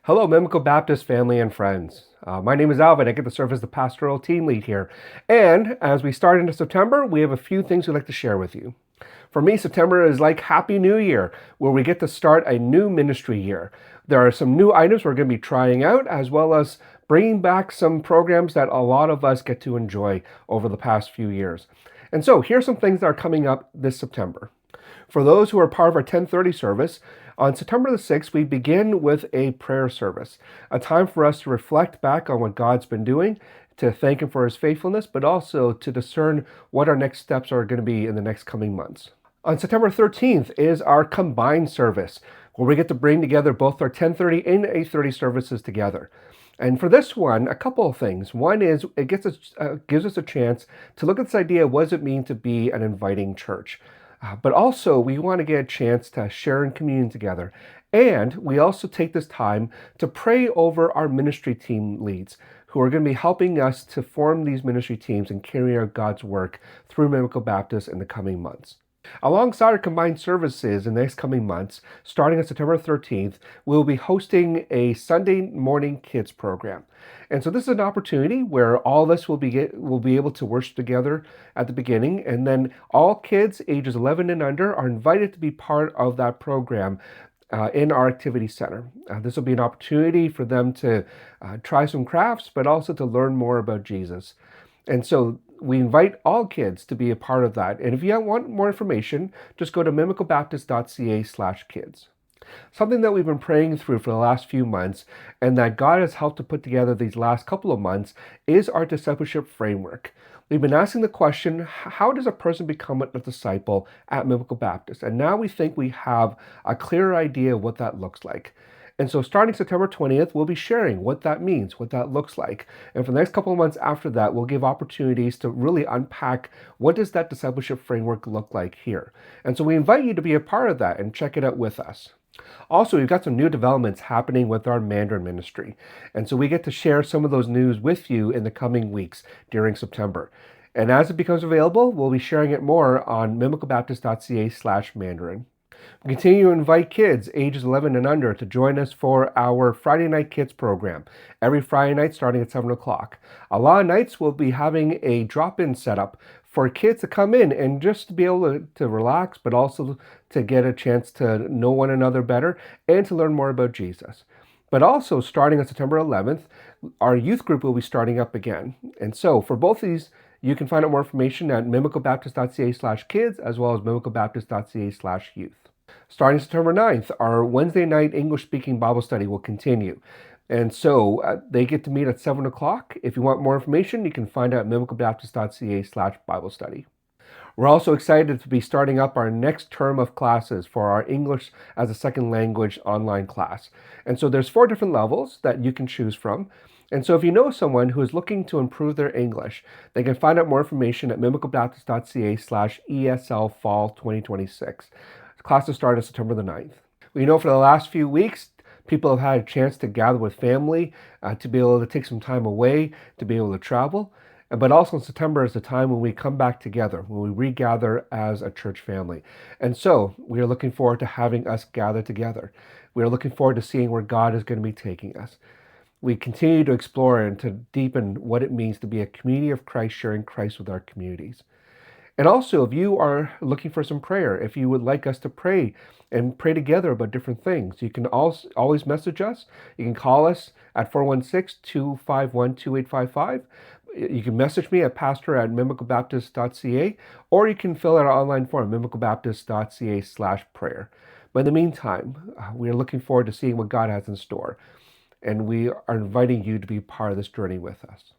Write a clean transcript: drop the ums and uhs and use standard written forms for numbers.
Hello, Mimico Baptist family and friends. My name is Alvin. I get to serve as the pastoral team lead here. And as we start into September, we have a few things we'd like to share with you. For me, September is like Happy New Year, where we get to start a new ministry year. There are some new items we're going to be trying out, as well as bringing back some programs that a lot of us get to enjoy over the past few years. And so here's some things that are coming up this September. For those who are part of our 10:30 service, on September the 6th, we begin with a prayer service, a time for us to reflect back on what God's been doing, to thank Him for His faithfulness, but also to discern what our next steps are going to be in the next coming months. On September 13th is our combined service, where we get to bring together both our 10:30 and 8:30 services together. And for this one, a couple of things. One is it gives us a chance to look at this idea, what does it mean to be an inviting church? But also, we want to get a chance to share in communion together. And we also take this time to pray over our ministry team leads who are going to be helping us to form these ministry teams and carry out God's work through Mimico Baptist in the coming months. Alongside our combined services in the next coming months, starting on September 13th, we'll be hosting a Sunday morning kids program. And so this is an opportunity where all of us will be able to worship together at the beginning, and then all kids ages 11 and under are invited to be part of that program in our activity center. This will be an opportunity for them to try some crafts, but also to learn more about Jesus. And so we invite all kids to be a part of that. And if you want more information, just go to mimicobaptist.ca/kids. Something that we've been praying through for the last few months and that God has helped to put together these last couple of months is our discipleship framework. We've been asking the question, how does a person become a disciple at Mimico Baptist? And now we think we have a clearer idea of what that looks like. And so starting September 20th, we'll be sharing what that means, what that looks like. And for the next couple of months after that, we'll give opportunities to really unpack what does that discipleship framework look like here. And so we invite you to be a part of that and check it out with us. Also, we've got some new developments happening with our Mandarin ministry. And so we get to share some of those news with you in the coming weeks during September. And as it becomes available, we'll be sharing it more on mimicobaptist.ca/Mandarin. We continue to invite kids ages 11 and under to join us for our Friday Night Kids program, every Friday night starting at 7 o'clock. A lot of nights we'll be having a drop-in setup for kids to come in and just to be able to relax, but also to get a chance to know one another better and to learn more about Jesus. But also, starting on September 11th, our youth group will be starting up again. And so for both of these, you can find out more information at mimicobaptist.ca/kids as well as mimicobaptist.ca/youth. Starting September 9th, our Wednesday night English-speaking Bible study will continue. And so they get to meet at 7 o'clock. If you want more information, you can find out at mimicobaptist.ca/Bible study. We're also excited to be starting up our next term of classes for our English as a second language online class. And so there's 4 different levels that you can choose from. And so if you know someone who is looking to improve their English, they can find out more information at mimicobaptist.ca/ESL Fall 2026. Classes start on September the 9th. We know for the last few weeks, people have had a chance to gather with family, to be able to take some time away, to be able to travel. But also in September is the time when we come back together, when we regather as a church family. And so we are looking forward to having us gather together. We are looking forward to seeing where God is going to be taking us. We continue to explore and to deepen what it means to be a community of Christ, sharing Christ with our communities. And also, if you are looking for some prayer, if you would like us to pray and pray together about different things, you can always message us. You can call us at 416-251-2855. You can message me at pastor@mimicobaptist.ca, or you can fill out our online form, mimicobaptist.ca/prayer. But in the meantime, we are looking forward to seeing what God has in store. And we are inviting you to be part of this journey with us.